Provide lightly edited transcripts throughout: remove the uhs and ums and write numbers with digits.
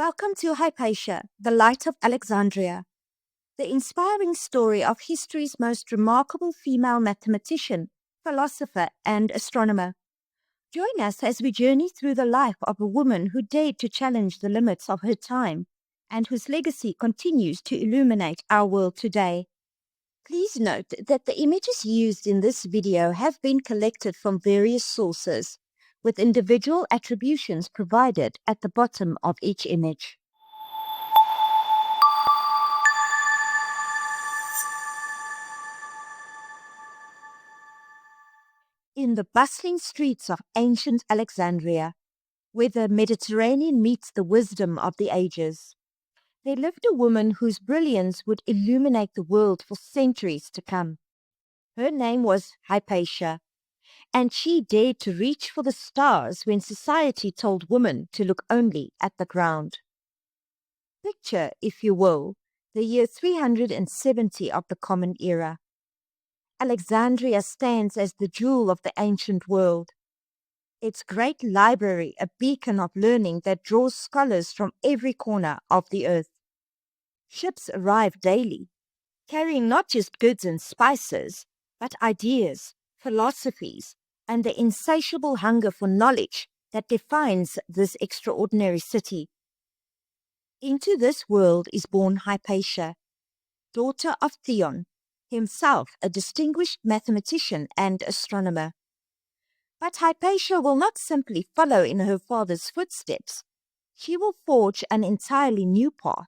Welcome to Hypatia, the Light of Alexandria, the inspiring story of history's most remarkable female mathematician, philosopher, and astronomer. Join us as we journey through the life of a woman who dared to challenge the limits of her time and whose legacy continues to illuminate our world today. Please note that the images used in this video have been collected from various sources, with individual attributions provided at the bottom of each image. In the bustling streets of ancient Alexandria, where the Mediterranean meets the wisdom of the ages, there lived a woman whose brilliance would illuminate the world for centuries to come. Her name was Hypatia, and she dared to reach for the stars when society told women to look only at the ground. Picture, if you will, the year 370 of the Common Era. Alexandria stands as the jewel of the ancient world. Its great library a beacon of learning that draws scholars from every corner of the earth. Ships arrive daily, carrying not just goods and spices, but ideas, philosophies, and the insatiable hunger for knowledge that defines this extraordinary city. Into this world is born Hypatia, daughter of Theon, himself a distinguished mathematician and astronomer. But Hypatia will not simply follow in her father's footsteps. She will forge an entirely new path,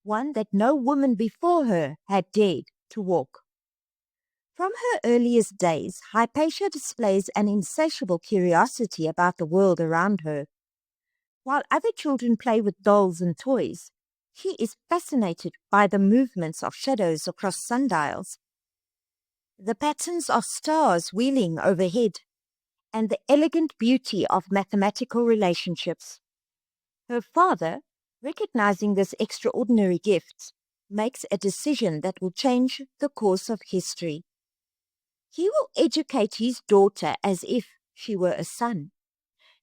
one that no woman before her had dared to walk. From her earliest days, Hypatia displays an insatiable curiosity about the world around her. While other children play with dolls and toys, she is fascinated by the movements of shadows across sundials, the patterns of stars wheeling overhead, and the elegant beauty of mathematical relationships. Her father, recognizing this extraordinary gift, makes a decision that will change the course of history. He will educate his daughter as if she were a son,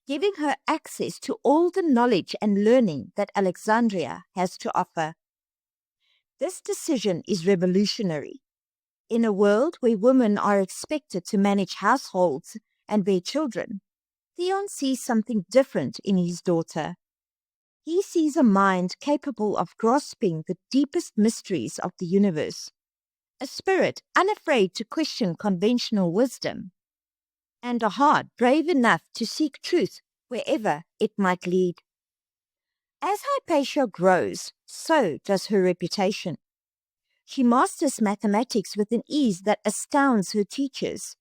giving her access to all the knowledge and learning that Alexandria has to offer. This decision is revolutionary. In a world where women are expected to manage households and bear children, Theon sees something different in his daughter. He sees a mind capable of grasping the deepest mysteries of the universe, a spirit unafraid to question conventional wisdom, and a heart brave enough to seek truth wherever it might lead. As Hypatia grows, so does her reputation. She masters mathematics with an ease that astounds her teachers.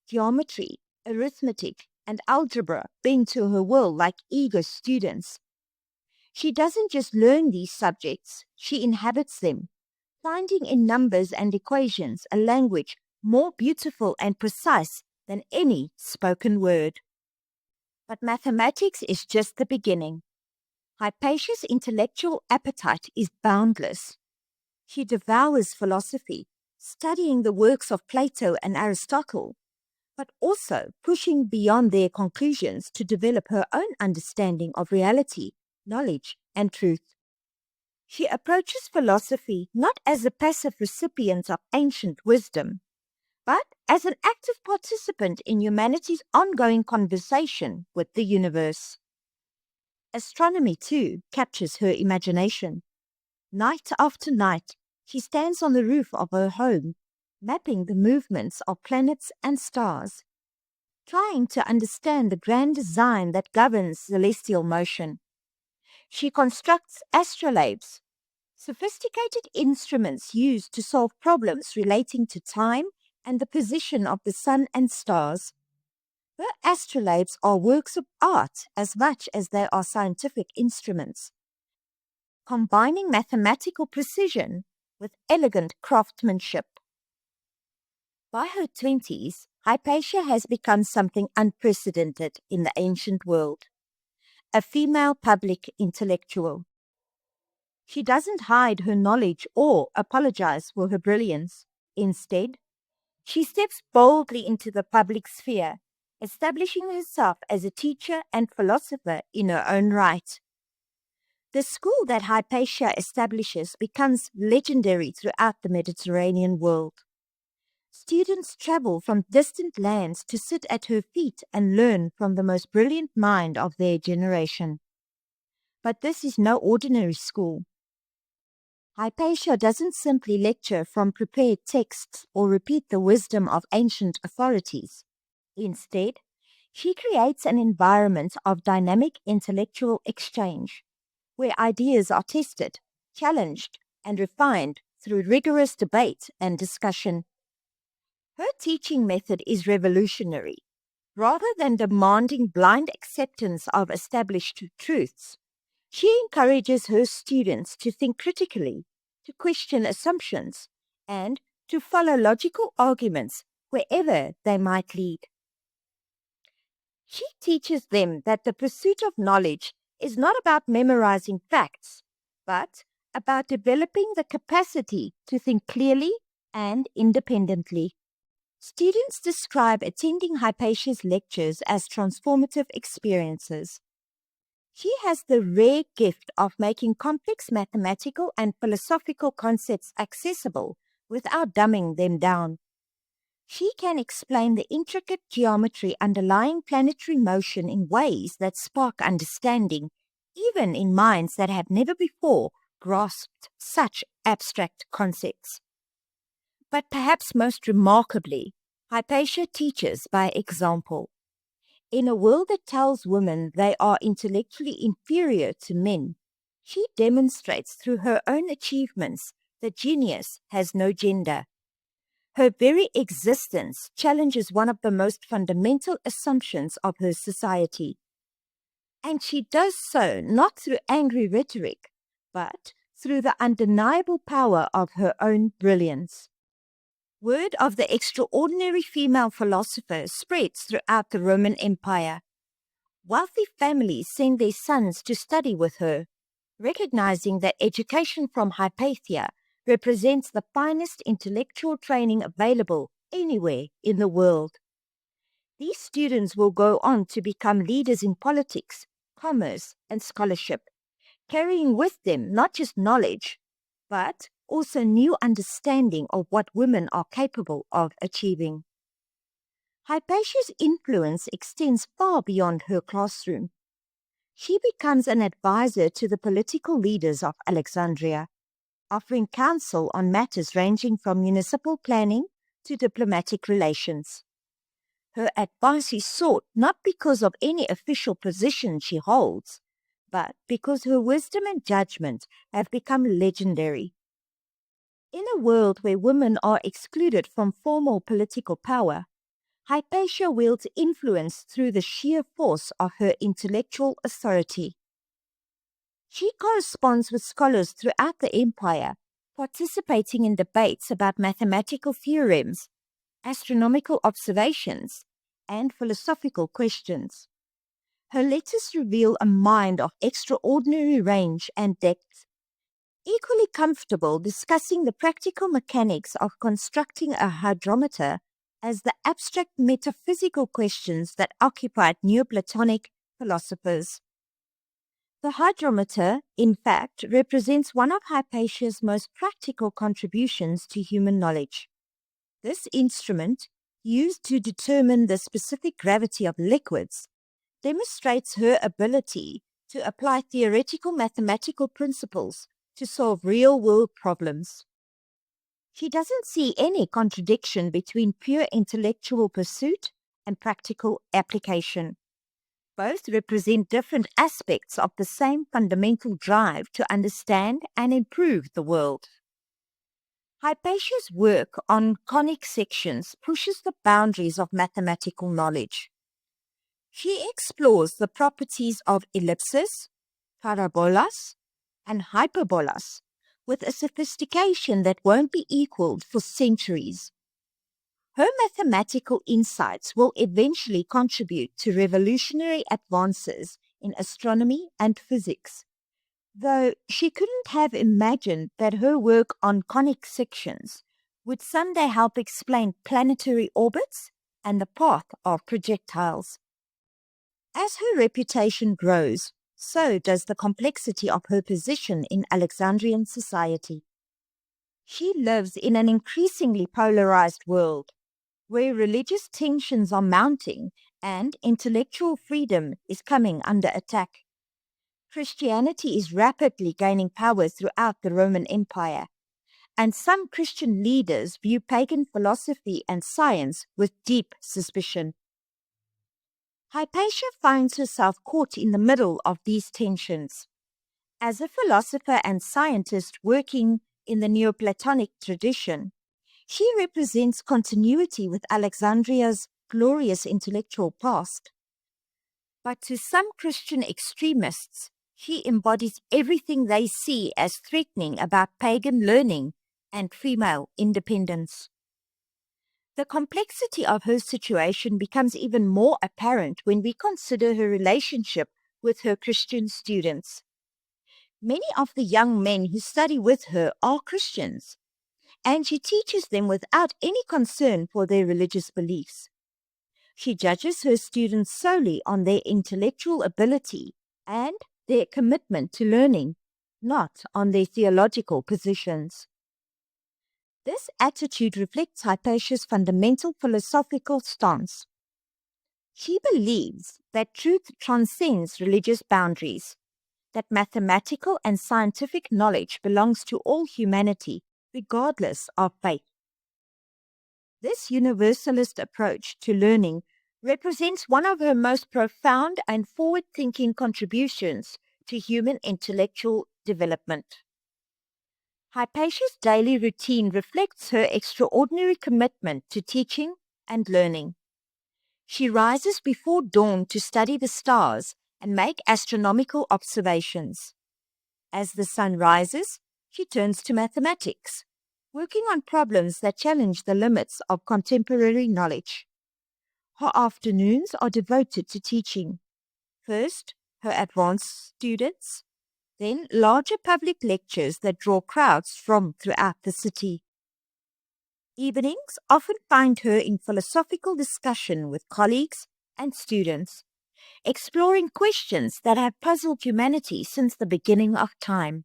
Geometry, arithmetic, and algebra bend to her will like eager students. She doesn't just learn these subjects, she inhabits them, finding in numbers and equations a language more beautiful and precise than any spoken word. But mathematics is just the beginning. Hypatia's intellectual appetite is boundless. She devours philosophy, studying the works of Plato and Aristotle, but also pushing beyond their conclusions to develop her own understanding of reality, knowledge, and truth. She approaches philosophy not as a passive recipient of ancient wisdom, but as an active participant in humanity's ongoing conversation with the universe. Astronomy, too, captures her imagination. Night after night, she stands on the roof of her home, mapping the movements of planets and stars, trying to understand the grand design that governs celestial motion. She constructs astrolabes, sophisticated instruments used to solve problems relating to time and the position of the sun and stars. Her astrolabes are works of art as much as they are scientific instruments, combining mathematical precision with elegant craftsmanship. By her 20s, Hypatia has become something unprecedented in the ancient world, a female public intellectual. She doesn't hide her knowledge or apologize for her brilliance. Instead, she steps boldly into the public sphere, establishing herself as a teacher and philosopher in her own right. The school that Hypatia establishes becomes legendary throughout the Mediterranean world. Students travel from distant lands to sit at her feet and learn from the most brilliant mind of their generation. But this is no ordinary school. Hypatia doesn't simply lecture from prepared texts or repeat the wisdom of ancient authorities. Instead, she creates an environment of dynamic intellectual exchange, where ideas are tested, challenged, and refined through rigorous debate and discussion. Her teaching method is revolutionary. Rather than demanding blind acceptance of established truths, she encourages her students to think critically, to question assumptions, and to follow logical arguments wherever they might lead. She teaches them that the pursuit of knowledge is not about memorizing facts, but about developing the capacity to think clearly and independently. Students describe attending Hypatia's lectures as transformative experiences. She has the rare gift of making complex mathematical and philosophical concepts accessible without dumbing them down. She can explain the intricate geometry underlying planetary motion in ways that spark understanding, even in minds that have never before grasped such abstract concepts. But perhaps most remarkably, Hypatia teaches by example. In a world that tells women they are intellectually inferior to men, she demonstrates through her own achievements that genius has no gender. Her very existence challenges one of the most fundamental assumptions of her society. And she does so not through angry rhetoric, but through the undeniable power of her own brilliance. Word of the extraordinary female philosopher spreads throughout the Roman Empire. Wealthy families send their sons to study with her, recognizing that education from Hypatia represents the finest intellectual training available anywhere in the world. These students will go on to become leaders in politics, commerce, and scholarship, carrying with them not just knowledge, but also new understanding of what women are capable of achieving. Hypatia's influence extends far beyond her classroom. She becomes an advisor to the political leaders of Alexandria, offering counsel on matters ranging from municipal planning to diplomatic relations. Her advice is sought not because of any official position she holds, but because her wisdom and judgment have become legendary. In a world where women are excluded from formal political power, Hypatia wields influence through the sheer force of her intellectual authority. She corresponds with scholars throughout the empire, participating in debates about mathematical theorems, astronomical observations, and philosophical questions. Her letters reveal a mind of extraordinary range and depth, equally comfortable discussing the practical mechanics of constructing a hydrometer as the abstract metaphysical questions that occupied Neoplatonic philosophers. The hydrometer, in fact, represents one of Hypatia's most practical contributions to human knowledge. This instrument, used to determine the specific gravity of liquids, demonstrates her ability to apply theoretical mathematical principles to solve real-world problems. She doesn't see any contradiction between pure intellectual pursuit and practical application. Both represent different aspects of the same fundamental drive to understand and improve the world. Hypatia's work on conic sections pushes the boundaries of mathematical knowledge. She explores the properties of ellipses, parabolas, and hyperbolas with a sophistication that won't be equaled for centuries. Her mathematical insights will eventually contribute to revolutionary advances in astronomy and physics, though she couldn't have imagined that her work on conic sections would someday help explain planetary orbits and the path of projectiles. As her reputation grows, So does the complexity of her position in Alexandrian society. She lives in an increasingly polarized world, where religious tensions are mounting and intellectual freedom is coming under attack. Christianity is rapidly gaining power throughout the Roman Empire, and some Christian leaders view pagan philosophy and science with deep suspicion. Hypatia finds herself caught in the middle of these tensions. As a philosopher and scientist working in the Neoplatonic tradition, she represents continuity with Alexandria's glorious intellectual past. But to some Christian extremists, she embodies everything they see as threatening about pagan learning and female independence. The complexity of her situation becomes even more apparent when we consider her relationship with her Christian students. Many of the young men who study with her are Christians, and she teaches them without any concern for their religious beliefs. She judges her students solely on their intellectual ability and their commitment to learning, not on their theological positions. This attitude reflects Hypatia's fundamental philosophical stance. She believes that truth transcends religious boundaries, that mathematical and scientific knowledge belongs to all humanity, regardless of faith. This universalist approach to learning represents one of her most profound and forward-thinking contributions to human intellectual development. Hypatia's daily routine reflects her extraordinary commitment to teaching and learning. She rises before dawn to study the stars and make astronomical observations. As the sun rises, she turns to mathematics, working on problems that challenge the limits of contemporary knowledge. Her afternoons are devoted to teaching. First, her advanced students, then larger public lectures that draw crowds from throughout the city. Evenings often find her in philosophical discussion with colleagues and students, exploring questions that have puzzled humanity since the beginning of time.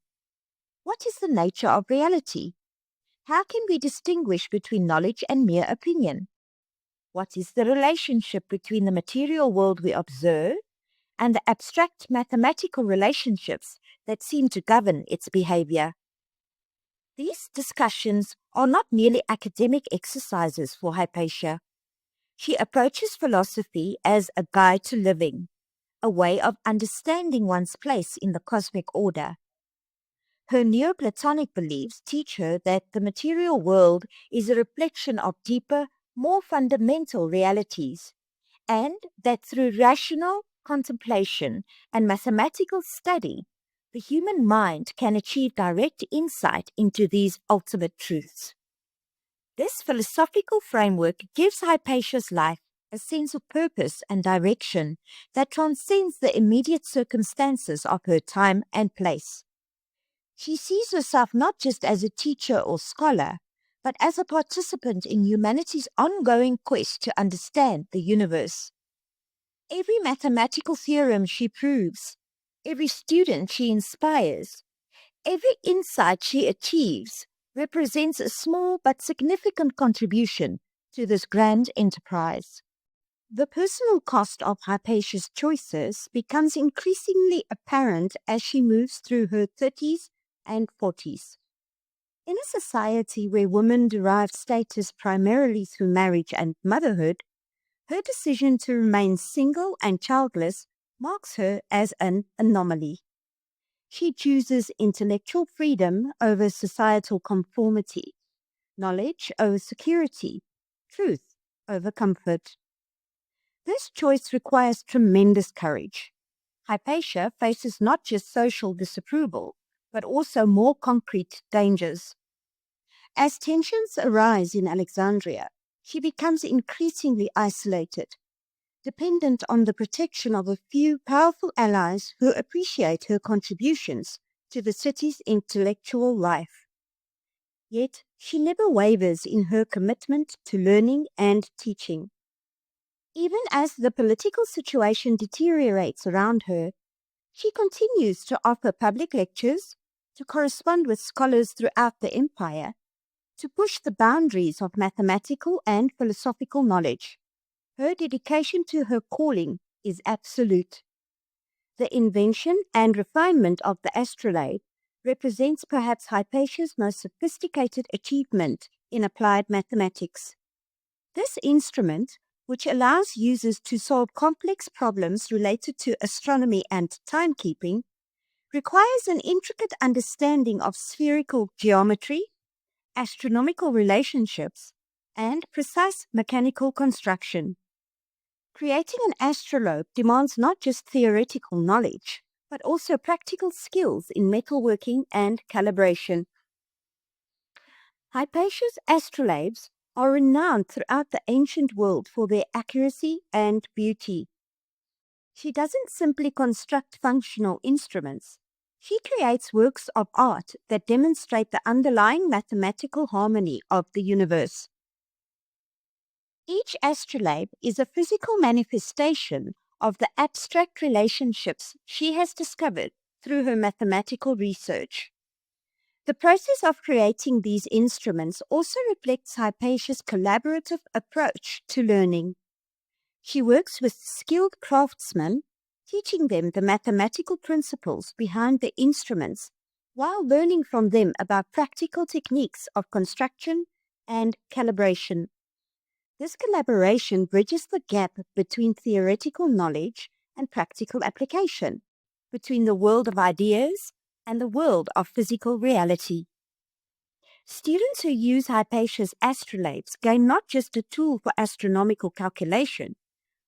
What is the nature of reality? How can we distinguish between knowledge and mere opinion? What is the relationship between the material world we observe and the abstract mathematical relationships that seem to govern its behavior? These discussions are not merely academic exercises for Hypatia. She approaches philosophy as a guide to living, a way of understanding one's place in the cosmic order. Her Neoplatonic beliefs teach her that the material world is a reflection of deeper, more fundamental realities, and that through rational contemplation and mathematical study, the human mind can achieve direct insight into these ultimate truths. This philosophical framework gives Hypatia's life a sense of purpose and direction that transcends the immediate circumstances of her time and place. She sees herself not just as a teacher or scholar, but as a participant in humanity's ongoing quest to understand the universe. Every mathematical theorem she proves, every student she inspires, every insight she achieves represents a small but significant contribution to this grand enterprise. The personal cost of Hypatia's choices becomes increasingly apparent as she moves through her 30s and 40s. In a society where women derive status primarily through marriage and motherhood, her decision to remain single and childless marks her as an anomaly. She chooses intellectual freedom over societal conformity, knowledge over security, truth over comfort. This choice requires tremendous courage. Hypatia faces not just social disapproval, but also more concrete dangers. As tensions arise in Alexandria, she becomes increasingly isolated, dependent on the protection of a few powerful allies who appreciate her contributions to the city's intellectual life. Yet, she never wavers in her commitment to learning and teaching. Even as the political situation deteriorates around her, She continues to offer public lectures, to correspond with scholars throughout the empire, to push the boundaries of mathematical and philosophical knowledge. Her dedication to her calling is absolute. The invention and refinement of the astrolabe represents perhaps Hypatia's most sophisticated achievement in applied mathematics. This instrument, which allows users to solve complex problems related to astronomy and timekeeping, requires an intricate understanding of spherical geometry, astronomical relationships, and precise mechanical construction. Creating an astrolabe demands not just theoretical knowledge, but also practical skills in metalworking and calibration. Hypatia's astrolabes are renowned throughout the ancient world for their accuracy and beauty. She doesn't simply construct functional instruments. She creates works of art that demonstrate the underlying mathematical harmony of the universe. Each astrolabe is a physical manifestation of the abstract relationships she has discovered through her mathematical research. The process of creating these instruments also reflects Hypatia's collaborative approach to learning. She works with skilled craftsmen, teaching them the mathematical principles behind the instruments while learning from them about practical techniques of construction and calibration. This collaboration bridges the gap between theoretical knowledge and practical application, between the world of ideas and the world of physical reality. Students who use Hypatia's astrolabes gain not just a tool for astronomical calculation,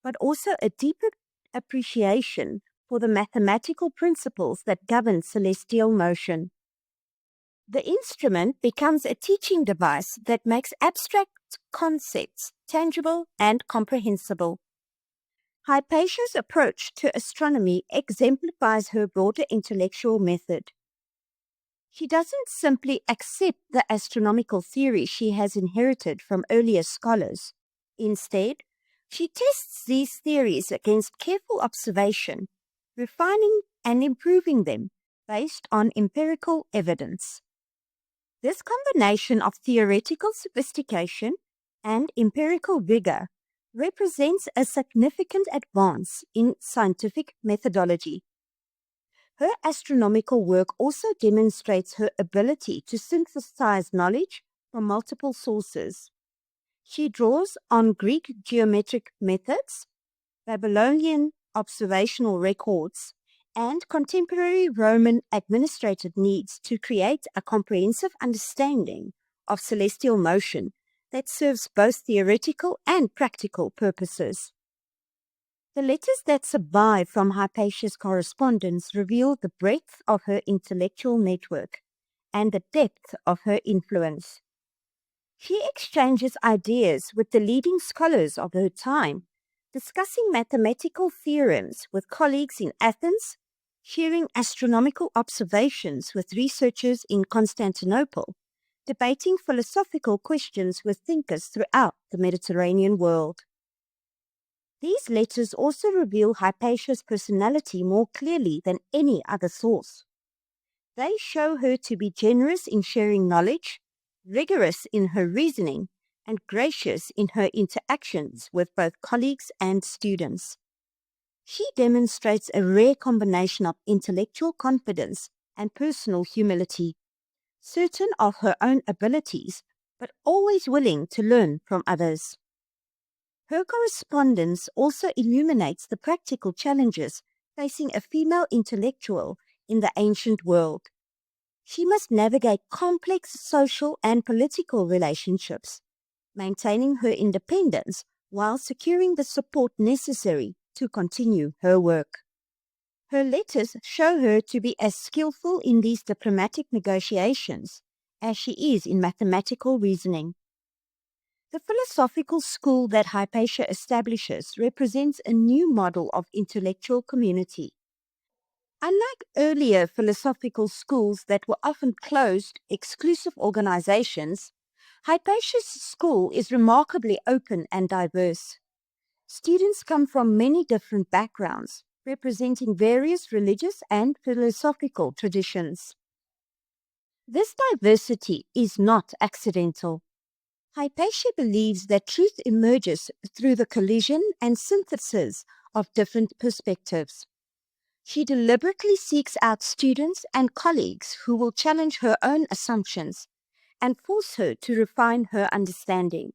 but also a deeper appreciation for the mathematical principles that govern celestial motion. The instrument becomes a teaching device that makes abstract concepts tangible and comprehensible. Hypatia's approach to astronomy exemplifies her broader intellectual method. She doesn't simply accept the astronomical theory she has inherited from earlier scholars. Instead, she tests these theories against careful observation, refining and improving them based on empirical evidence. This combination of theoretical sophistication and empirical vigor represents a significant advance in scientific methodology. Her astronomical work also demonstrates her ability to synthesize knowledge from multiple sources. She draws on Greek geometric methods, Babylonian observational records, and contemporary Roman administrative needs to create a comprehensive understanding of celestial motion that serves both theoretical and practical purposes. The letters that survive from Hypatia's correspondence reveal the breadth of her intellectual network and the depth of her influence. She exchanges ideas with the leading scholars of her time, discussing mathematical theorems with colleagues in Athens, sharing astronomical observations with researchers in Constantinople, debating philosophical questions with thinkers throughout the Mediterranean world. These letters also reveal Hypatia's personality more clearly than any other source. They show her to be generous in sharing knowledge, rigorous in her reasoning, and gracious in her interactions with both colleagues and students. She demonstrates a rare combination of intellectual confidence and personal humility, certain of her own abilities, but always willing to learn from others. Her correspondence also illuminates the practical challenges facing a female intellectual in the ancient world. She must navigate complex social and political relationships, maintaining her independence while securing the support necessary to continue her work. Her letters show her to be as skillful in these diplomatic negotiations as she is in mathematical reasoning. The philosophical school that Hypatia establishes represents a new model of intellectual community. Unlike earlier philosophical schools that were often closed, exclusive organizations, Hypatia's school is remarkably open and diverse. Students come from many different backgrounds, representing various religious and philosophical traditions. This diversity is not accidental. Hypatia believes that truth emerges through the collision and synthesis of different perspectives. She deliberately seeks out students and colleagues who will challenge her own assumptions and force her to refine her understanding.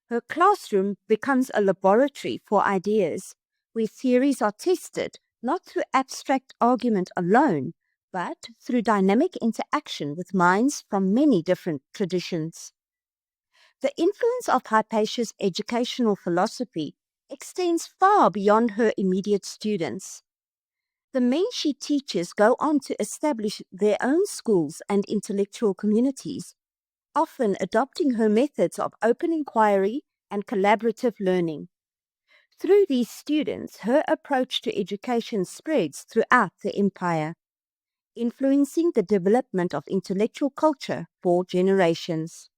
Her classroom becomes a laboratory for ideas, where theories are tested not through abstract argument alone, but through dynamic interaction with minds from many different traditions. The influence of Hypatia's educational philosophy extends far beyond her immediate students. The men she teaches go on to establish their own schools and intellectual communities, often adopting her methods of open inquiry and collaborative learning. Through these students, her approach to education spreads throughout the empire, influencing the development of intellectual culture for generations.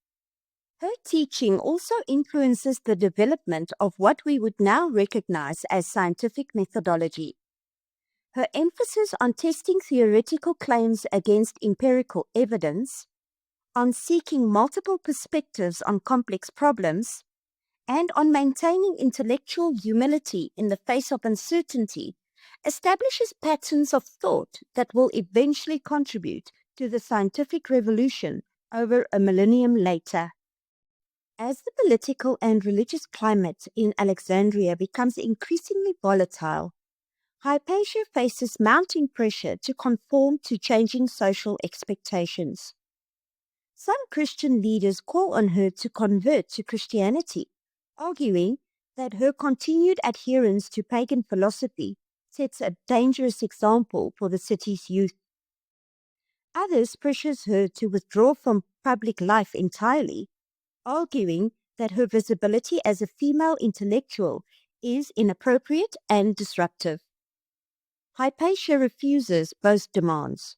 Her teaching also influences the development of what we would now recognize as scientific methodology. Her emphasis on testing theoretical claims against empirical evidence, on seeking multiple perspectives on complex problems, and on maintaining intellectual humility in the face of uncertainty establishes patterns of thought that will eventually contribute to the scientific revolution over a millennium later. As the political and religious climate in Alexandria becomes increasingly volatile, Hypatia faces mounting pressure to conform to changing social expectations. Some Christian leaders call on her to convert to Christianity, arguing that her continued adherence to pagan philosophy sets a dangerous example for the city's youth. Others pressures her to withdraw from public life entirely, arguing that her visibility as a female intellectual is inappropriate and disruptive. Hypatia refuses both demands.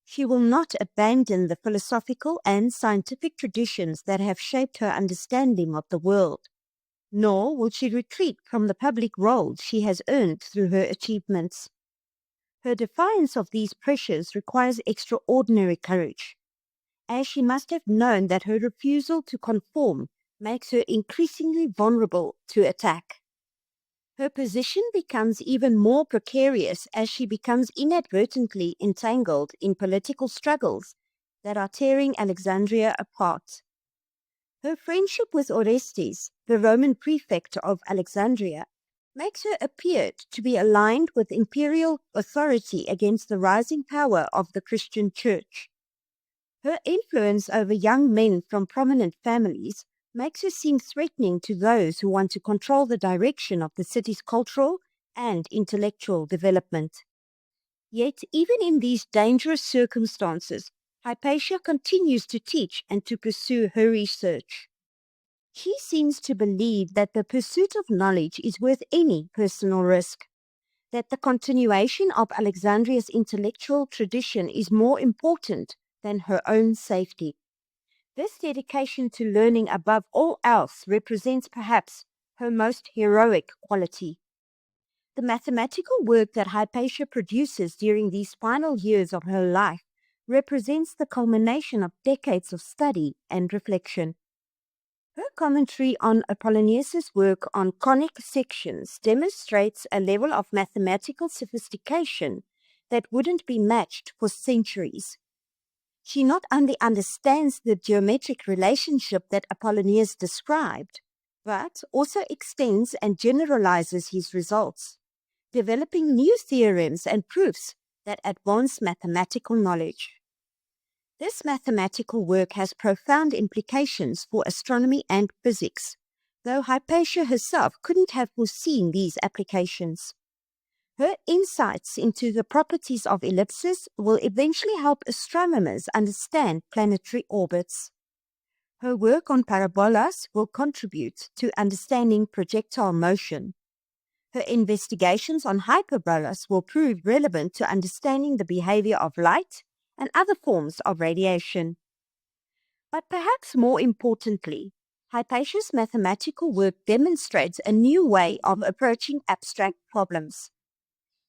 She will not abandon the philosophical and scientific traditions that have shaped her understanding of the world, nor will she retreat from the public role she has earned through her achievements. Her defiance of these pressures requires extraordinary courage, as she must have known that her refusal to conform makes her increasingly vulnerable to attack. Her position becomes even more precarious as she becomes inadvertently entangled in political struggles that are tearing Alexandria apart. Her friendship with Orestes, the Roman prefect of Alexandria, makes her appear to be aligned with imperial authority against the rising power of the Christian Church. Her influence over young men from prominent families makes her seem threatening to those who want to control the direction of the city's cultural and intellectual development. Yet, even in these dangerous circumstances, Hypatia continues to teach and to pursue her research. She seems to believe that the pursuit of knowledge is worth any personal risk, that the continuation of Alexandria's intellectual tradition is more important than her own safety. This dedication to learning above all else represents perhaps her most heroic quality. The mathematical work that Hypatia produces during these final years of her life represents the culmination of decades of study and reflection. Her commentary on Apollonius's work on conic sections demonstrates a level of mathematical sophistication that wouldn't be matched for centuries. She not only understands the geometric relationship that Apollonius described, but also extends and generalizes his results, developing new theorems and proofs that advance mathematical knowledge. This mathematical work has profound implications for astronomy and physics, though Hypatia herself couldn't have foreseen these applications. Her insights into the properties of ellipses will eventually help astronomers understand planetary orbits. Her work on parabolas will contribute to understanding projectile motion. Her investigations on hyperbolas will prove relevant to understanding the behavior of light and other forms of radiation. But perhaps more importantly, Hypatia's mathematical work demonstrates a new way of approaching abstract problems.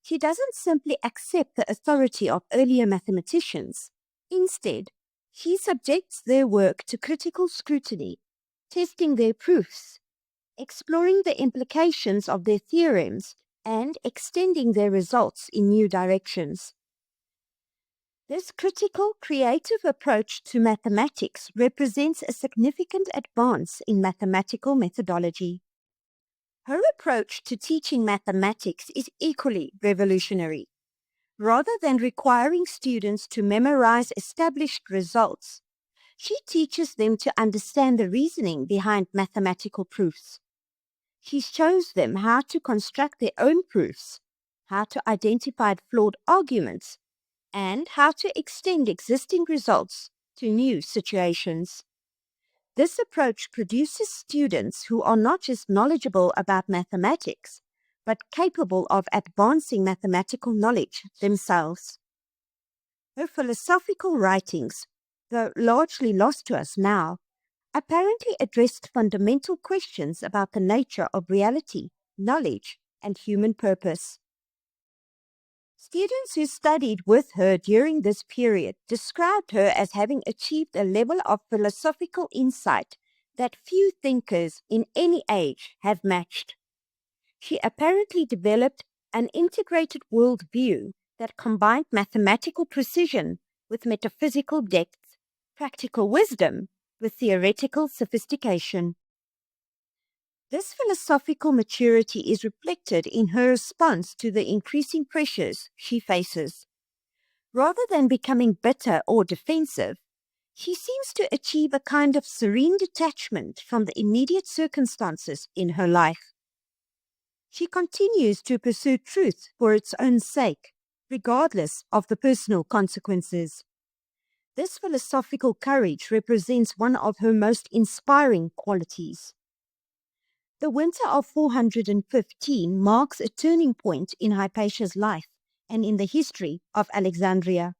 She doesn't simply accept the authority of earlier mathematicians. Instead, she subjects their work to critical scrutiny, testing their proofs, exploring the implications of their theorems, and extending their results in new directions. This critical, creative approach to mathematics represents a significant advance in mathematical methodology. Her approach to teaching mathematics is equally revolutionary. Rather than requiring students to memorize established results, she teaches them to understand the reasoning behind mathematical proofs. She shows them how to construct their own proofs, how to identify flawed arguments, and how to extend existing results to new situations. This approach produces students who are not just knowledgeable about mathematics, but capable of advancing mathematical knowledge themselves. Her philosophical writings, though largely lost to us now, apparently addressed fundamental questions about the nature of reality, knowledge, and human purpose. Students who studied with her during this period described her as having achieved a level of philosophical insight that few thinkers in any age have matched. She apparently developed an integrated worldview that combined mathematical precision with metaphysical depth, practical wisdom with theoretical sophistication. This philosophical maturity is reflected in her response to the increasing pressures she faces. Rather than becoming bitter or defensive, she seems to achieve a kind of serene detachment from the immediate circumstances in her life. She continues to pursue truth for its own sake, regardless of the personal consequences. This philosophical courage represents one of her most inspiring qualities. The winter of 415 marks a turning point in Hypatia's life and in the history of Alexandria.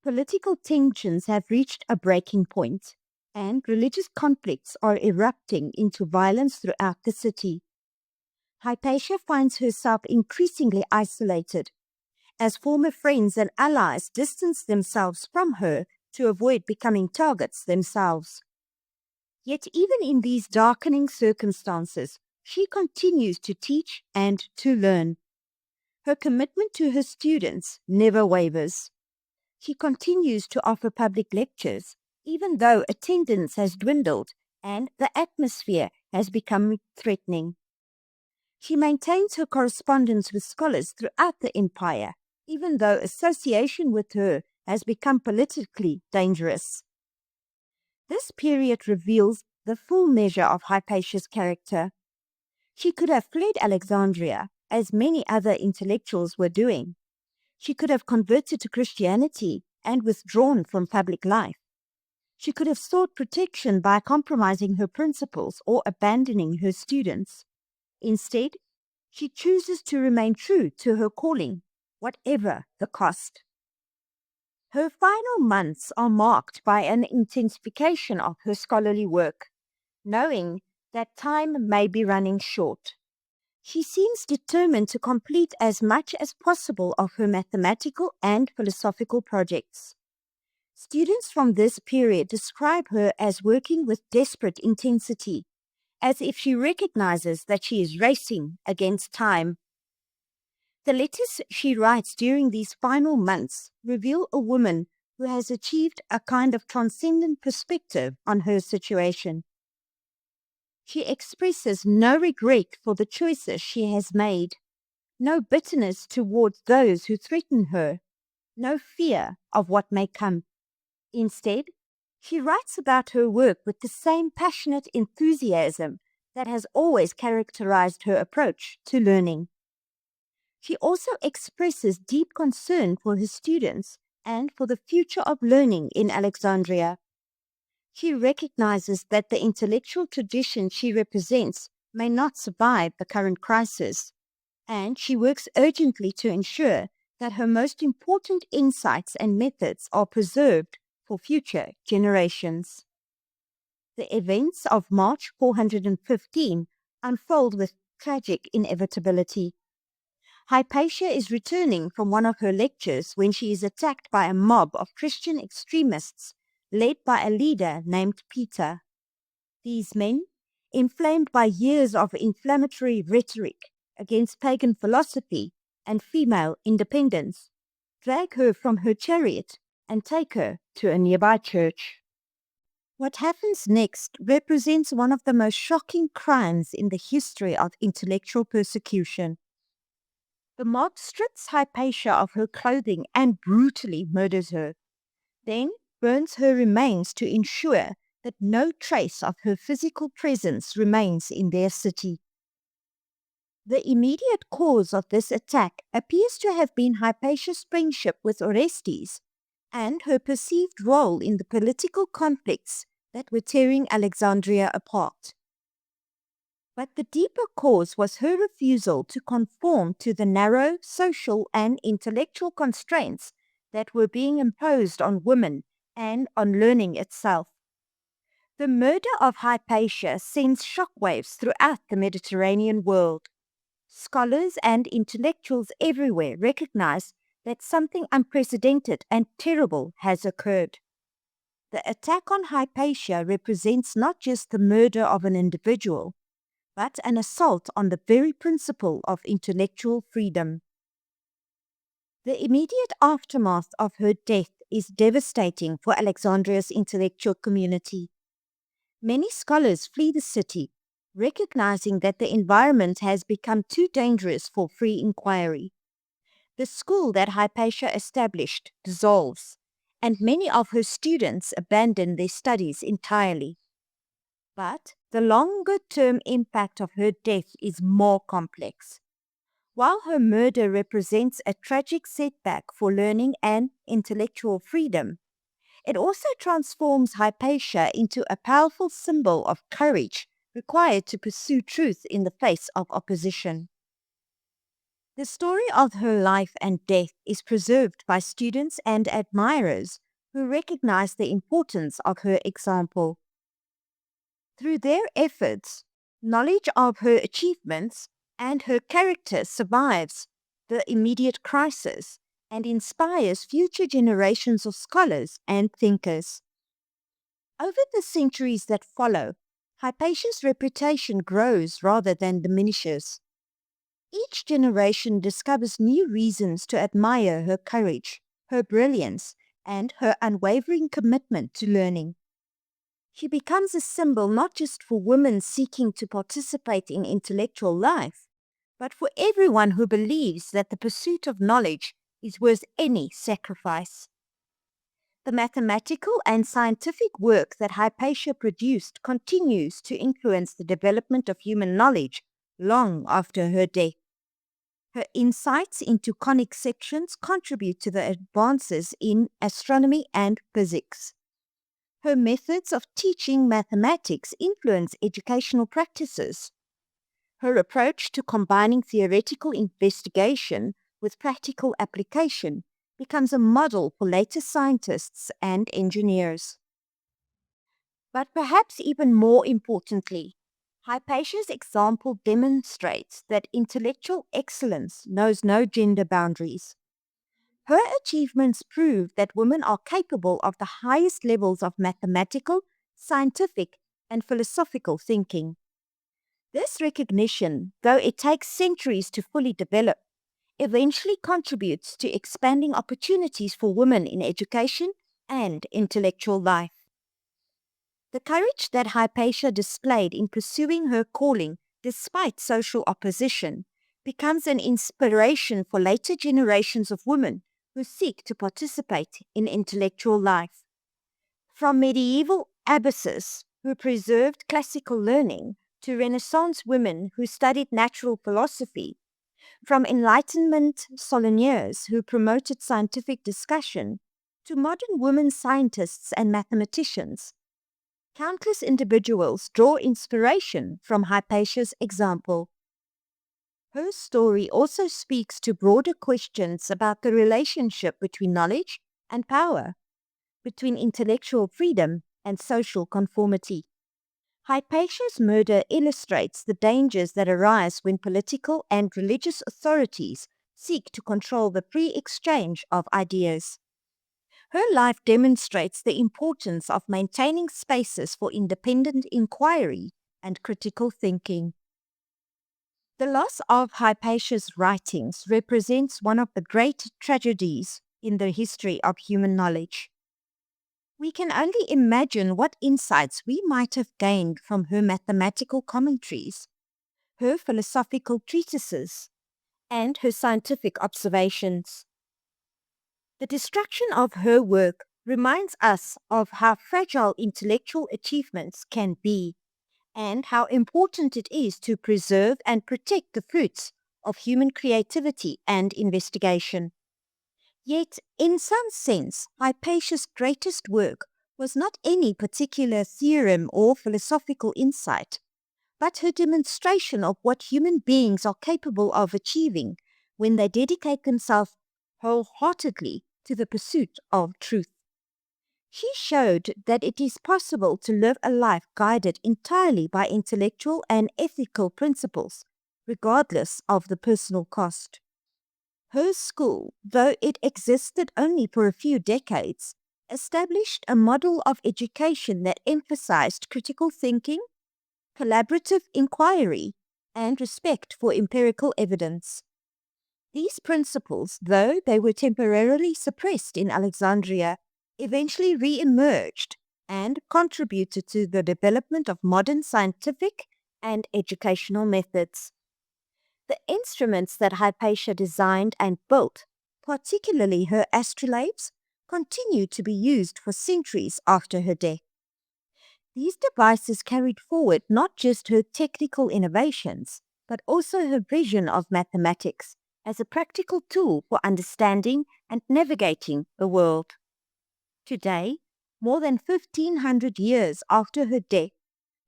Political tensions have reached a breaking point, and religious conflicts are erupting into violence throughout the city. Hypatia finds herself increasingly isolated, as former friends and allies distance themselves from her to avoid becoming targets themselves. Yet even in these darkening circumstances, she continues to teach and to learn. Her commitment to her students never wavers. She continues to offer public lectures, even though attendance has dwindled and the atmosphere has become threatening. She maintains her correspondence with scholars throughout the empire, even though association with her has become politically dangerous. This period reveals the full measure of Hypatia's character. She could have fled Alexandria, as many other intellectuals were doing. She could have converted to Christianity and withdrawn from public life. She could have sought protection by compromising her principles or abandoning her students. Instead, she chooses to remain true to her calling, whatever the cost. Her final months are marked by an intensification of her scholarly work, knowing that time may be running short. She seems determined to complete as much as possible of her mathematical and philosophical projects. Students from this period describe her as working with desperate intensity, as if she recognizes that she is racing against time. The letters she writes during these final months reveal a woman who has achieved a kind of transcendent perspective on her situation. She expresses no regret for the choices she has made, no bitterness towards those who threaten her, no fear of what may come. Instead, she writes about her work with the same passionate enthusiasm that has always characterized her approach to learning. She also expresses deep concern for her students and for the future of learning in Alexandria. She recognizes that the intellectual tradition she represents may not survive the current crisis, and she works urgently to ensure that her most important insights and methods are preserved for future generations. The events of March 415 unfold with tragic inevitability. Hypatia is returning from one of her lectures when she is attacked by a mob of Christian extremists led by a leader named Peter. These men, inflamed by years of inflammatory rhetoric against pagan philosophy and female independence, drag her from her chariot and take her to a nearby church. What happens next represents one of the most shocking crimes in the history of intellectual persecution. The mob strips Hypatia of her clothing and brutally murders her, then burns her remains to ensure that no trace of her physical presence remains in their city. The immediate cause of this attack appears to have been Hypatia's friendship with Orestes and her perceived role in the political conflicts that were tearing Alexandria apart. But the deeper cause was her refusal to conform to the narrow social and intellectual constraints that were being imposed on women and on learning itself. The murder of Hypatia sends shockwaves throughout the Mediterranean world. Scholars and intellectuals everywhere recognize that something unprecedented and terrible has occurred. The attack on Hypatia represents not just the murder of an individual, but an assault on the very principle of intellectual freedom. The immediate aftermath of her death is devastating for Alexandria's intellectual community. Many scholars flee the city, recognizing that the environment has become too dangerous for free inquiry. The school that Hypatia established dissolves, and many of her students abandon their studies entirely. But the longer-term impact of her death is more complex. While her murder represents a tragic setback for learning and intellectual freedom, it also transforms Hypatia into a powerful symbol of courage required to pursue truth in the face of opposition. The story of her life and death is preserved by students and admirers who recognize the importance of her example. Through their efforts, knowledge of her achievements and her character survives the immediate crisis and inspires future generations of scholars and thinkers. Over the centuries that follow, Hypatia's reputation grows rather than diminishes. Each generation discovers new reasons to admire her courage, her brilliance, and her unwavering commitment to learning. She becomes a symbol not just for women seeking to participate in intellectual life, but for everyone who believes that the pursuit of knowledge is worth any sacrifice. The mathematical and scientific work that Hypatia produced continues to influence the development of human knowledge long after her death. Her insights into conic sections contribute to the advances in astronomy and physics. Her methods of teaching mathematics influence educational practices. Her approach to combining theoretical investigation with practical application becomes a model for later scientists and engineers. But perhaps even more importantly, Hypatia's example demonstrates that intellectual excellence knows no gender boundaries. Her achievements prove that women are capable of the highest levels of mathematical, scientific, and philosophical thinking. This recognition, though it takes centuries to fully develop, eventually contributes to expanding opportunities for women in education and intellectual life. The courage that Hypatia displayed in pursuing her calling despite social opposition becomes an inspiration for later generations of women who seek to participate in intellectual life. From medieval abbesses who preserved classical learning to Renaissance women who studied natural philosophy, from Enlightenment Soloniers who promoted scientific discussion to modern women scientists and mathematicians, countless individuals draw inspiration from Hypatia's example. Her story also speaks to broader questions about the relationship between knowledge and power, between intellectual freedom and social conformity. Hypatia's murder illustrates the dangers that arise when political and religious authorities seek to control the free exchange of ideas. Her life demonstrates the importance of maintaining spaces for independent inquiry and critical thinking. The loss of Hypatia's writings represents one of the great tragedies in the history of human knowledge. We can only imagine what insights we might have gained from her mathematical commentaries, her philosophical treatises, and her scientific observations. The destruction of her work reminds us of how fragile intellectual achievements can be and how important it is to preserve and protect the fruits of human creativity and investigation. Yet, in some sense, Hypatia's greatest work was not any particular theorem or philosophical insight, but her demonstration of what human beings are capable of achieving when they dedicate themselves wholeheartedly to the pursuit of truth. She showed that it is possible to live a life guided entirely by intellectual and ethical principles, regardless of the personal cost. Her school, though it existed only for a few decades, established a model of education that emphasized critical thinking, collaborative inquiry, and respect for empirical evidence. These principles, though they were temporarily suppressed in Alexandria, eventually re-emerged and contributed to the development of modern scientific and educational methods. The instruments that Hypatia designed and built, particularly her astrolabes, continue to be used for centuries after her death. These devices carried forward not just her technical innovations, but also her vision of mathematics as a practical tool for understanding and navigating the world. Today, more than 1500 years after her death,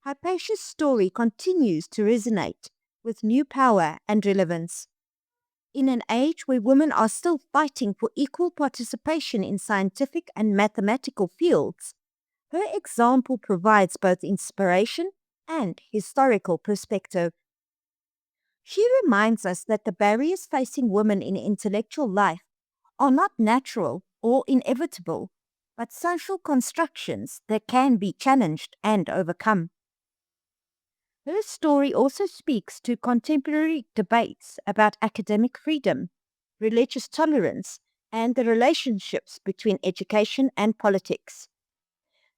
Hypatia's story continues to resonate with new power and relevance. In an age where women are still fighting for equal participation in scientific and mathematical fields, her example provides both inspiration and historical perspective. She reminds us that the barriers facing women in intellectual life are not natural or inevitable, but social constructions that can be challenged and overcome. Her story also speaks to contemporary debates about academic freedom, religious tolerance, and the relationships between education and politics.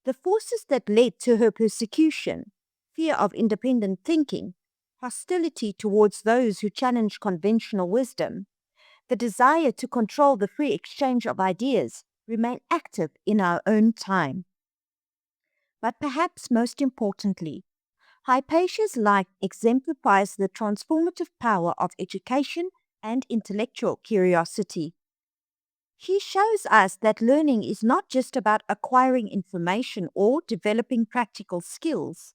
The forces that led to her persecution, fear of independent thinking, hostility towards those who challenge conventional wisdom, the desire to control the free exchange of ideas, remain active in our own time. But perhaps most importantly, Hypatia's life exemplifies the transformative power of education and intellectual curiosity. She shows us that learning is not just about acquiring information or developing practical skills,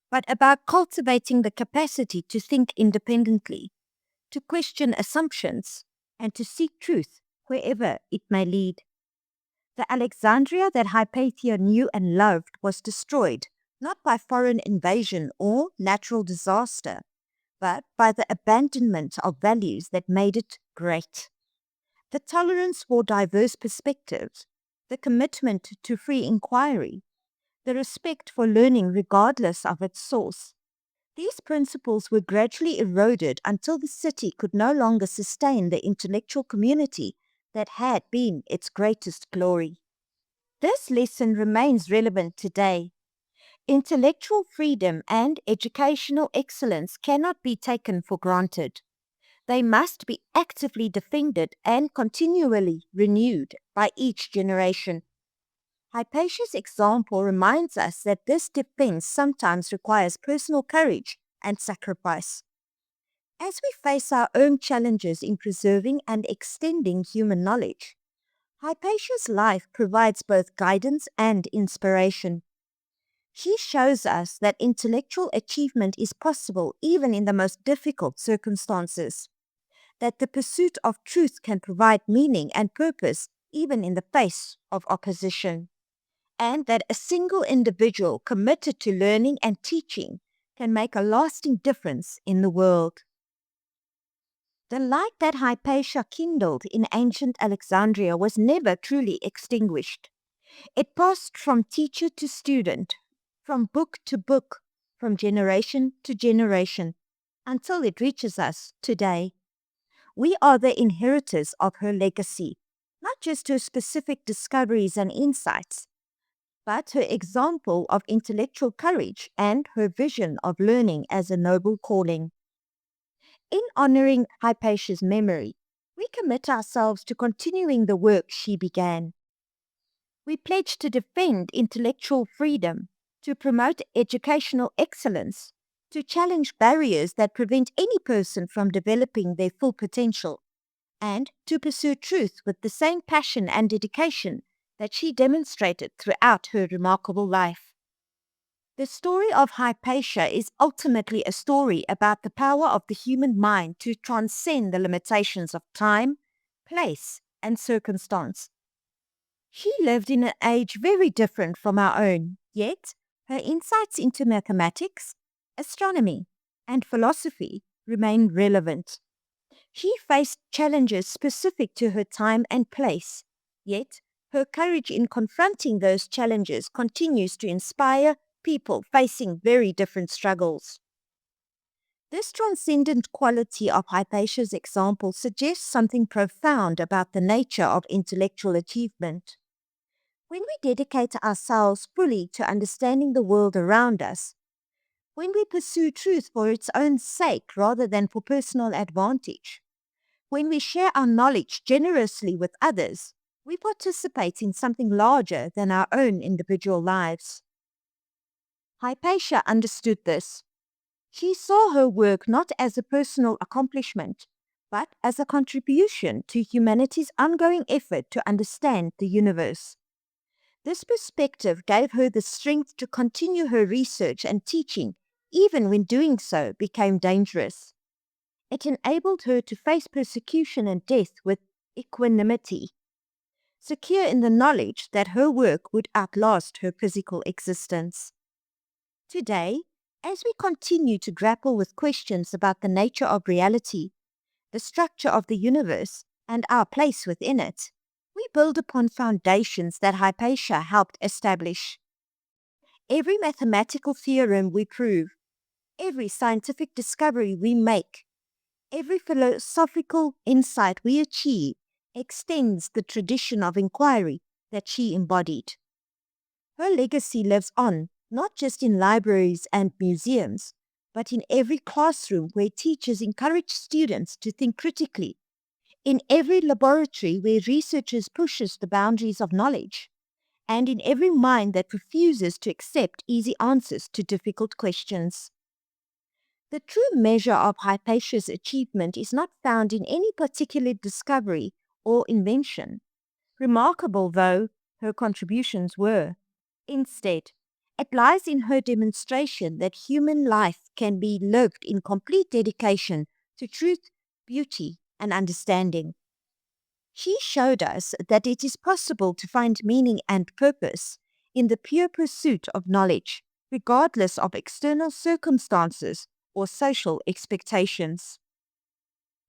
but about cultivating the capacity to think independently, to question assumptions, and to seek truth wherever it may lead. The Alexandria that Hypatia knew and loved was destroyed not by foreign invasion or natural disaster, but by the abandonment of values that made it great. The tolerance for diverse perspectives, the commitment to free inquiry, the respect for learning regardless of its source. These principles were gradually eroded until the city could no longer sustain the intellectual community that had been its greatest glory. This lesson remains relevant today. Intellectual freedom and educational excellence cannot be taken for granted. They must be actively defended and continually renewed by each generation. Hypatia's example reminds us that this defense sometimes requires personal courage and sacrifice. As we face our own challenges in preserving and extending human knowledge, Hypatia's life provides both guidance and inspiration. She shows us that intellectual achievement is possible even in the most difficult circumstances, that the pursuit of truth can provide meaning and purpose even in the face of opposition, and that a single individual committed to learning and teaching can make a lasting difference in the world. The light that Hypatia kindled in ancient Alexandria was never truly extinguished. It passed from teacher to student, from book to book, from generation to generation, until it reaches us today. We are the inheritors of her legacy, not just her specific discoveries and insights, but her example of intellectual courage and her vision of learning as a noble calling. In honoring Hypatia's memory, we commit ourselves to continuing the work she began. We pledge to defend intellectual freedom, to promote educational excellence, to challenge barriers that prevent any person from developing their full potential, and to pursue truth with the same passion and dedication that she demonstrated throughout her remarkable life. The story of Hypatia is ultimately a story about the power of the human mind to transcend the limitations of time, place, and circumstance. She lived in an age very different from our own, yet her insights into mathematics, astronomy, and philosophy remain relevant. She faced challenges specific to her time and place, yet her courage in confronting those challenges continues to inspire people facing very different struggles. This transcendent quality of Hypatia's example suggests something profound about the nature of intellectual achievement. When we dedicate ourselves fully to understanding the world around us, when we pursue truth for its own sake rather than for personal advantage, when we share our knowledge generously with others, we participate in something larger than our own individual lives. Hypatia understood this. She saw her work not as a personal accomplishment, but as a contribution to humanity's ongoing effort to understand the universe. This perspective gave her the strength to continue her research and teaching, even when doing so became dangerous. It enabled her to face persecution and death with equanimity, secure in the knowledge that her work would outlast her physical existence. Today, as we continue to grapple with questions about the nature of reality, the structure of the universe, and our place within it, we build upon foundations that Hypatia helped establish. Every mathematical theorem we prove, every scientific discovery we make, every philosophical insight we achieve extends the tradition of inquiry that she embodied. Her legacy lives on, not just in libraries and museums, but in every classroom where teachers encourage students to think critically, in every laboratory where researchers pushes the boundaries of knowledge, and in every mind that refuses to accept easy answers to difficult questions. The true measure of Hypatia's achievement is not found in any particular discovery or invention, remarkable though her contributions were. Instead, it lies in her demonstration that human life can be lived in complete dedication to truth, beauty, and understanding. She showed us that it is possible to find meaning and purpose in the pure pursuit of knowledge, regardless of external circumstances or social expectations.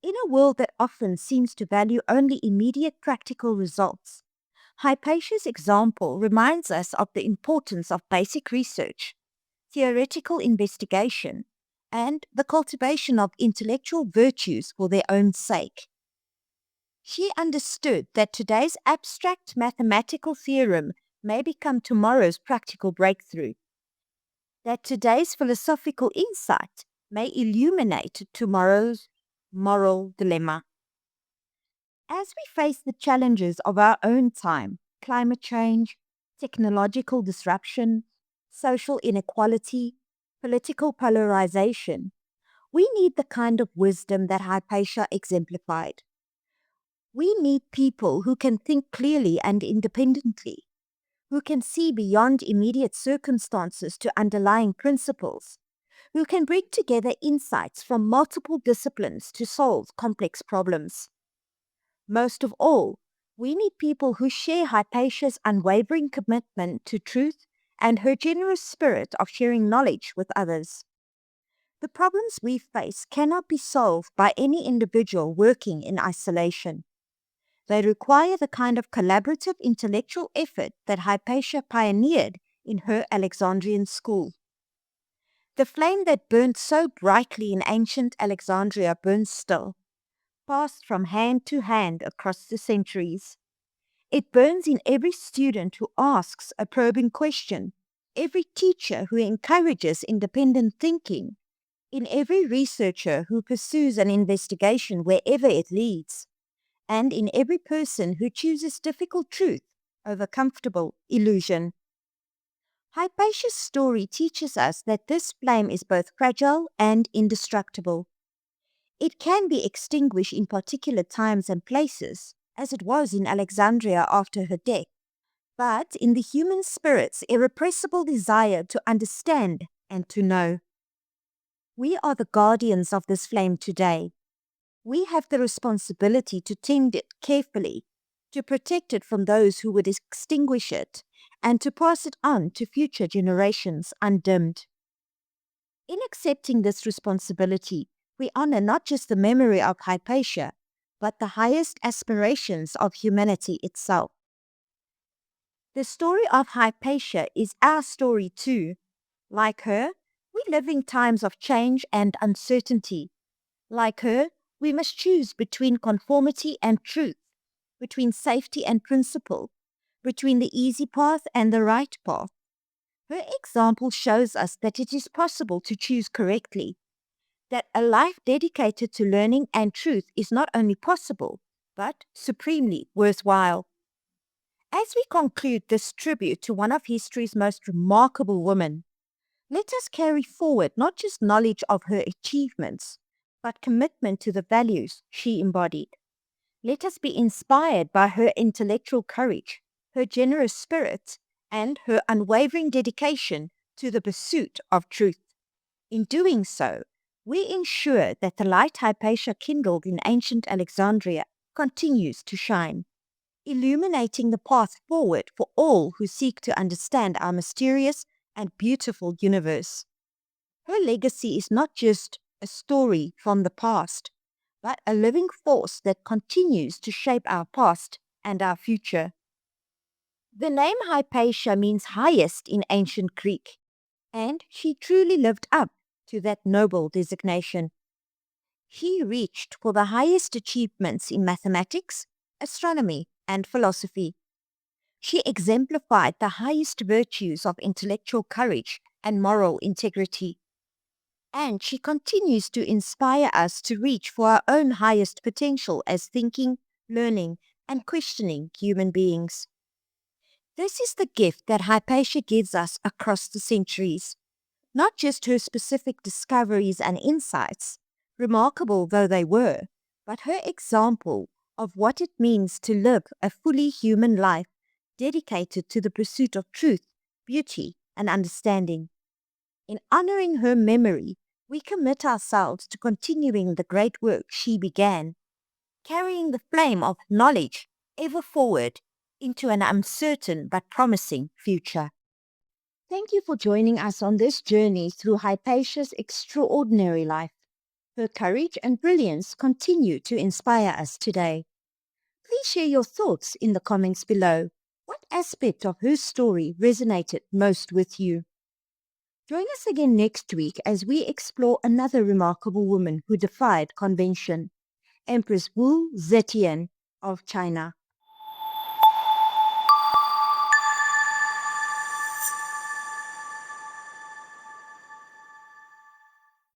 In a world that often seems to value only immediate practical results, Hypatia's example reminds us of the importance of basic research, theoretical investigation, and the cultivation of intellectual virtues for their own sake. She understood that today's abstract mathematical theorem may become tomorrow's practical breakthrough, that today's philosophical insight may illuminate tomorrow's moral dilemma. As we face the challenges of our own time, climate change, technological disruption, social inequality, political polarization, we need the kind of wisdom that Hypatia exemplified. We need people who can think clearly and independently, who can see beyond immediate circumstances to underlying principles, who can bring together insights from multiple disciplines to solve complex problems. Most of all, we need people who share Hypatia's unwavering commitment to truth and her generous spirit of sharing knowledge with others. The problems we face cannot be solved by any individual working in isolation. They require the kind of collaborative intellectual effort that Hypatia pioneered in her Alexandrian school. The flame that burned so brightly in ancient Alexandria burns still, passed from hand to hand across the centuries. It burns in every student who asks a probing question, every teacher who encourages independent thinking, in every researcher who pursues an investigation wherever it leads, and in every person who chooses difficult truth over comfortable illusion. Hypatia's story teaches us that this flame is both fragile and indestructible. It can be extinguished in particular times and places, as it was in Alexandria after her death, but in the human spirit's irrepressible desire to understand and to know. We are the guardians of this flame today. We have the responsibility to tend it carefully, to protect it from those who would extinguish it, and to pass it on to future generations undimmed. In accepting this responsibility, we honor not just the memory of Hypatia, but the highest aspirations of humanity itself. The story of Hypatia is our story too. Like her, we live in times of change and uncertainty. Like her, we must choose between conformity and truth, between safety and principle, between the easy path and the right path. Her example shows us that it is possible to choose correctly, that a life dedicated to learning and truth is not only possible, but supremely worthwhile. As we conclude this tribute to one of history's most remarkable women, let us carry forward not just knowledge of her achievements, but commitment to the values she embodied. Let us be inspired by her intellectual courage, her generous spirit, and her unwavering dedication to the pursuit of truth. In doing so, we ensure that the light Hypatia kindled in ancient Alexandria continues to shine, illuminating the path forward for all who seek to understand our mysterious and beautiful universe. Her legacy is not just a story from the past, but a living force that continues to shape our past and our future. The name Hypatia means highest in ancient Greek, and she truly lived up to that noble designation. She reached for the highest achievements in mathematics, astronomy, and philosophy. She exemplified the highest virtues of intellectual courage and moral integrity. And she continues to inspire us to reach for our own highest potential as thinking, learning, and questioning human beings. This is the gift that Hypatia gives us across the centuries. Not just her specific discoveries and insights, remarkable though they were, but her example of what it means to live a fully human life dedicated to the pursuit of truth, beauty, and understanding. In honoring her memory, we commit ourselves to continuing the great work she began, carrying the flame of knowledge ever forward into an uncertain but promising future. Thank you for joining us on this journey through Hypatia's extraordinary life. Her courage and brilliance continue to inspire us today. Please share your thoughts in the comments below. What aspect of her story resonated most with you? Join us again next week as we explore another remarkable woman who defied convention, Empress Wu Zetian of China.